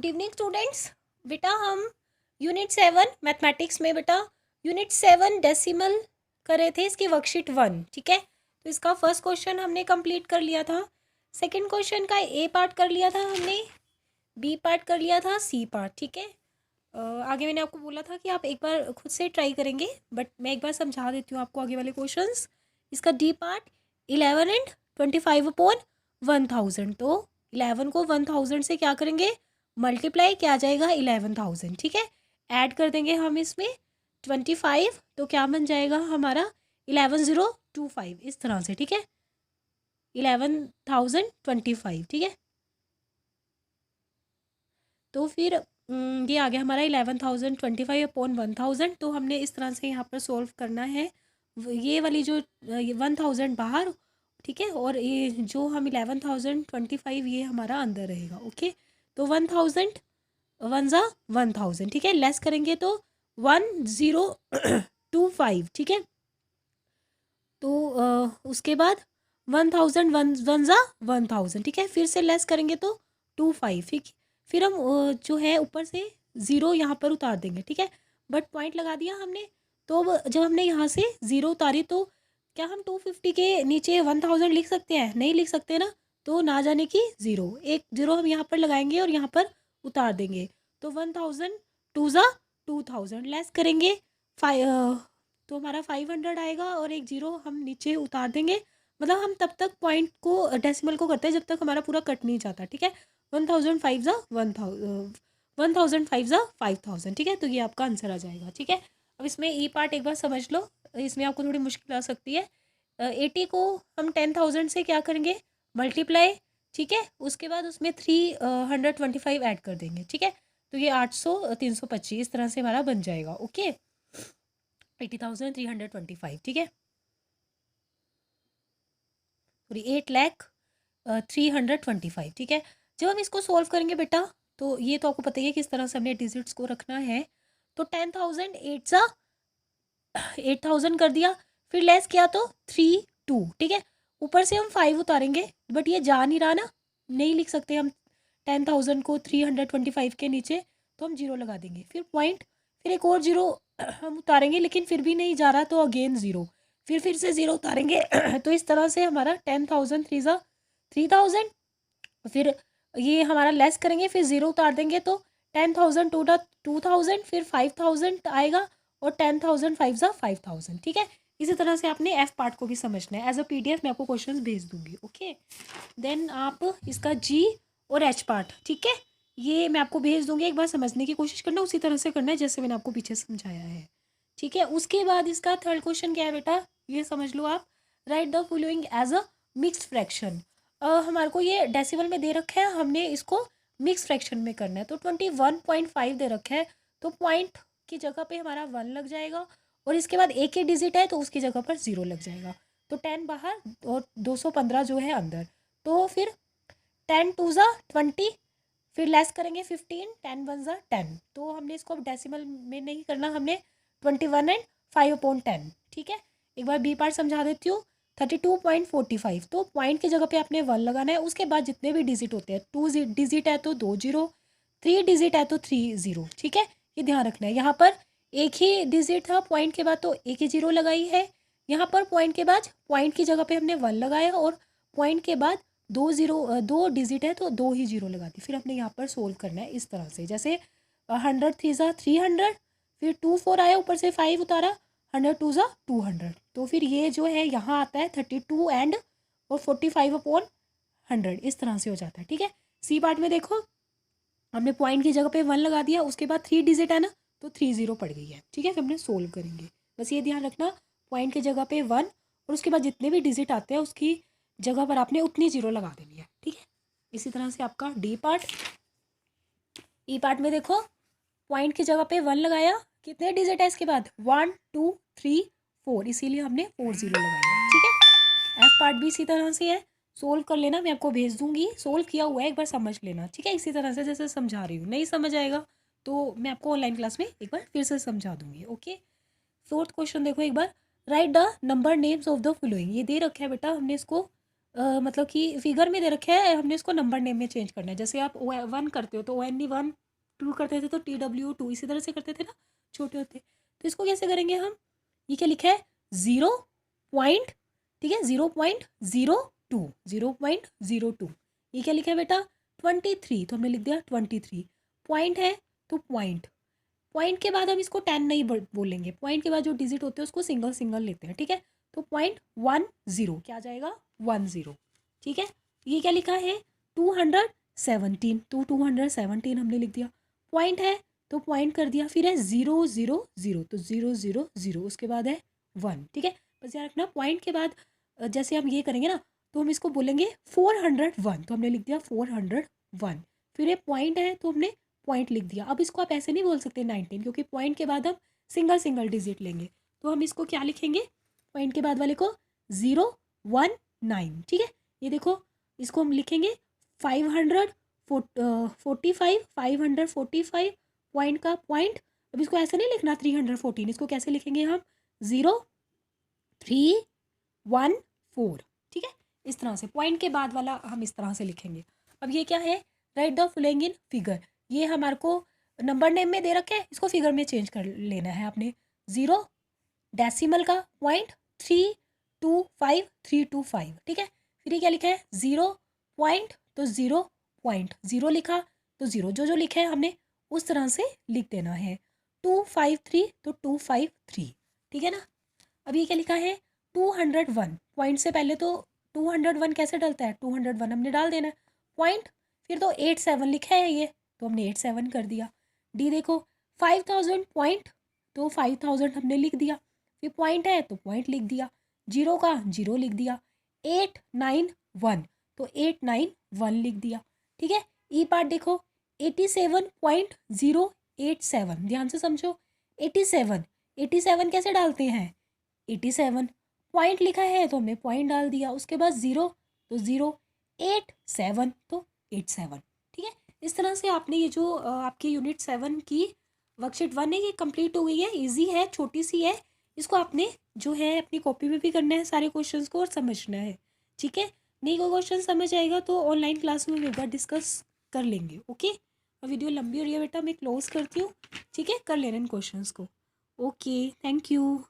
Good evening students. बेटा हम unit 7 mathematics में बेटा यूनिट 7 डेसिमल कर रहे थे, इसकी वर्कशीट 1। ठीक है, तो इसका फर्स्ट क्वेश्चन हमने कंप्लीट कर लिया था, सेकंड क्वेश्चन का ए पार्ट कर लिया था हमने, बी पार्ट कर लिया था, सी पार्ट। ठीक है, आगे मैंने आपको बोला था कि आप एक बार खुद से ट्राई करेंगे, बट मैं एक बार समझा देती हूँ आपको आगे वाले क्वेश्चंस। इसका डी पार्ट 11 एंड 25/1000। तो 11 को 1000 से क्या करेंगे, मल्टीप्लाई, क्या आ जाएगा 11,000। ठीक है, ऐड कर देंगे हम इसमें 25, तो क्या बन जाएगा हमारा 11025, इस तरह से। ठीक है, 11,025। ठीक है, तो फिर ये आ गया हमारा 11,025/1000। तो हमने इस तरह से यहाँ पर सोल्व करना है। ये वाली जो 1000 बाहर, ठीक है, और ये जो हम 11,025 ये हमारा अंदर रहेगा। ओके, तो 1000 वन ज़ा 1000। ठीक है, लेस करेंगे तो 1025। ठीक है, तो उसके बाद 1000 वन ज़ा 1000। ठीक है, फिर से लेस करेंगे तो 25। ठीक, फिर हम जो है ऊपर से ज़ीरो यहाँ पर उतार देंगे। ठीक है, बट पॉइंट लगा दिया हमने, तो अब जब हमने यहाँ से ज़ीरो उतारी तो क्या हम 250 के नीचे 1000 लिख सकते हैं? नहीं लिख सकते ना, तो ना जाने की ज़ीरो, एक ज़ीरो हम यहाँ पर लगाएंगे और यहाँ पर उतार देंगे। तो 1000 टू ज़ा 2000, लेस करेंगे तो हमारा 500 आएगा और एक जीरो हम नीचे उतार देंगे। मतलब हम तब तक पॉइंट को डेसिमल को करते हैं जब तक हमारा पूरा कट नहीं जाता। ठीक है, 1005 ज़ा 1005 ज़ा 5000। ठीक है, तो ये आपका आंसर आ जाएगा। ठीक है, अब इसमें ई पार्ट एक बार समझ लो, इसमें आपको थोड़ी मुश्किल आ सकती है। 80 को हम 10,000 से क्या करेंगे, मल्टीप्लाई। ठीक है, उसके बाद उसमें 325 ऐड कर देंगे। ठीक है, तो ये 800 325 इस तरह से हमारा बन जाएगा। ओके, 80,325। ठीक है, सॉरी 8,03,25। ठीक है, जब हम इसको सॉल्व करेंगे बेटा, तो ये तो आपको पता ही है किस तरह से हमने डिजिट्स को रखना है। तो 10,000 8,000 कर दिया, फिर लेस किया तो 32। ठीक है, ऊपर से हम 5 उतारेंगे, बट ये जा नहीं रहा ना, नहीं लिख सकते हम 10,000 को 325 के नीचे, तो हम जीरो लगा देंगे। फिर पॉइंट, फिर एक और जीरो हम उतारेंगे, लेकिन फिर भी नहीं जा रहा, तो अगेन ज़ीरो, फिर से ज़ीरो उतारेंगे। तो इस तरह से हमारा 10,000 3 ज़ा 3000, फिर ये हमारा लेस करेंगे, फिर ज़ीरो उतार देंगे, तो 10,000 2,000, फिर 5,000 आएगा, और 10,000 5 ज़ा 5,000। ठीक है, इसी तरह से आपने एफ पार्ट को भी समझना है। एज अ PDF मैं आपको क्वेश्चन भेज दूंगी। ओके, देन आप इसका जी और एच पार्ट, ठीक है, ये मैं आपको भेज दूंगी, एक बार समझने की कोशिश करना, उसी तरह से करना है जैसे मैंने आपको पीछे समझाया है। ठीक है, उसके बाद इसका थर्ड क्वेश्चन क्या है बेटा, ये समझ लो आप। Write the following as a mixed fraction. हमारे को ये डेसिमल में दे रखा है, हमने इसको मिक्स फ्रैक्शन में करना है। तो 21.5 दे रखा है, तो पॉइंट की जगह पे हमारा 1 लग जाएगा, और इसके बाद एक ही डिजिट है तो उसकी जगह पर 0 लग जाएगा। तो 10 बाहर और 215 जो है अंदर। तो फिर 10 2 ज़ा 20, फिर लेस करेंगे 15, 10 1 ज़ा 10। तो हमने इसको अब डेसिमल में नहीं करना, हमने 21 एंड 5/10। ठीक है, एक बार बी पार्ट समझा देती हूँ। 32.45, तो पॉइंट की जगह पे आपने 1 लगाना है। उसके बाद जितने भी डिजिट होते हैं, 2 डिजिट है तो 2 जीरो, 3 डिजिट है तो 3 ज़ीरो। ठीक है, ये ध्यान रखना है। यहाँ पर एक ही डिजिट था पॉइंट के बाद, तो एक ही जीरो लगाई है। यहाँ पर पॉइंट के बाद पॉइंट की जगह पे हमने 1 लगाया, और पॉइंट के बाद 2 डिजिट है तो 2 ही जीरो लगा दी। फिर हमने यहाँ पर सोल्व करना है इस तरह से, जैसे 100 3 ज़ा 300, फिर 2 4 आया, ऊपर से 5 उतारा, 100 2 ज़ा 200। तो फिर ये जो है यहाँ आता है 32 एंड और 45/100, इस तरह से हो जाता है। ठीक है, सी पार्ट में देखो, हमने पॉइंट की जगह पे 1 लगा दिया, उसके बाद 3 डिजिट है ना, तो 3 ज़ीरो पड़ गई है। ठीक है, फिर हमने सोल्व करेंगे। बस ये ध्यान रखना, पॉइंट की जगह पे 1, और उसके बाद जितने भी डिजिट आते हैं उसकी जगह पर आपने उतनी जीरो लगा देनी है। ठीक है, इसी तरह से आपका डी पार्ट। ई पार्ट में देखो, पॉइंट की जगह पे 1 लगाया, कितने डिजिट है इसके बाद, 1 2 3 4, इसीलिए हमने 4 ज़ीरो लगाया। ठीक है, एफ पार्ट भी इसी तरह से है, सोल्व कर लेना, मैं आपको भेज दूंगी, सोल्व किया हुआ है, एक बार समझ लेना। ठीक है, इसी तरह से जैसे समझा रही हूँ, नहीं समझ आएगा तो मैं आपको ऑनलाइन क्लास में एक बार फिर से समझा दूंगी। ओके, फोर्थ क्वेश्चन देखो एक बार। Write the number names of the following, ये दे रखा है बेटा, हमने इसको मतलब कि फिगर में दे रखे हैं, हमने इसको नंबर नेम में चेंज करना है। जैसे आप वन करते हो तो ONE1, टू करते थे तो TW2, इसी तरह से करते थे ना छोटे होते। तो इसको कैसे करेंगे हम? ये क्या लिखा है? 0 पॉइंट, ठीक है, 0.02, 0.02। ये क्या लिखा है बेटा? 23, तो हमने लिख दिया 23। पॉइंट है तो पॉइंट, पॉइंट के बाद हम इसको 10 नहीं बोलेंगे, पॉइंट के बाद जो डिजिट होते हैं उसको सिंगल सिंगल लेते हैं, ठीक है। तो 0.10 क्या आ जाएगा? 10, ठीक है। ये क्या लिखा है? 217, तो 217 हमने लिख दिया। पॉइंट है तो पॉइंट कर दिया, फिर है 000, तो 000, उसके बाद है 1, ठीक है। बस याद रखना पॉइंट के बाद जैसे हम ये करेंगे ना तो हम इसको बोलेंगे 401, तो हमने लिख दिया 401। फिर ये पॉइंट है तो हमने पॉइंट लिख दिया। अब इसको आप ऐसे नहीं बोल सकते 19, क्योंकि पॉइंट के बाद हम सिंगल सिंगल डिजिट लेंगे। तो हम इसको क्या लिखेंगे? पॉइंट के बाद वाले को 019, ठीक है। ये देखो, इसको हम लिखेंगे 545, 545 पॉइंट का पॉइंट। अब इसको ऐसे नहीं लिखना 314, इसको कैसे लिखेंगे हम? 0314, ठीक है। इस तरह से पॉइंट के बाद वाला हम इस तरह से लिखेंगे। अब ये क्या है? Right the following in figure. ये हमारे को नंबर नेम में दे रखे हैं, इसको फिगर में चेंज कर लेना है आपने। 0 डेसिमल का पॉइंट 325, ठीक है। फिर ये क्या लिखा है? 0 पॉइंट, तो 0 पॉइंट, 0 लिखा तो 0, जो जो लिखा है हमने उस तरह से लिख देना है। 253 तो 253, ठीक है ना। अब ये क्या लिखा है? 201, पॉइंट से पहले तो 201 कैसे डलता है? 201 हमने डाल देना है पॉइंट, फिर तो 87 लिखा है ये, तो हमने 87 कर दिया। डी देखो, 5000 पॉइंट, तो 5000 हमने लिख दिया। फिर पॉइंट है तो पॉइंट लिख दिया, जीरो का जीरो लिख दिया। 891, तो 891 लिख दिया, ठीक है। ई पार्ट देखो, 87.087, ध्यान से समझो। 87, 87 कैसे डालते हैं? 87 पॉइंट लिखा है तो हमने पॉइंट डाल दिया, उसके बाद 0 तो 0, 87 तो 87, ठीक है। इस तरह से आपने ये जो आपकी यूनिट 7 की वर्कशीट 1 है ये कंप्लीट हो गई है। इजी है, छोटी सी है। इसको आपने जो है अपनी कॉपी में भी करना है सारे क्वेश्चंस को और समझना है, ठीक है। नहीं कोई क्वेश्चन समझ आएगा तो ऑनलाइन क्लास में होगा, डिस्कस कर लेंगे, ओके। और वीडियो लंबी हो रही है बेटा, मैं क्लोज करती हूँ, ठीक है। कर लेना इन क्वेश्चंस को, ओके, थैंक यू।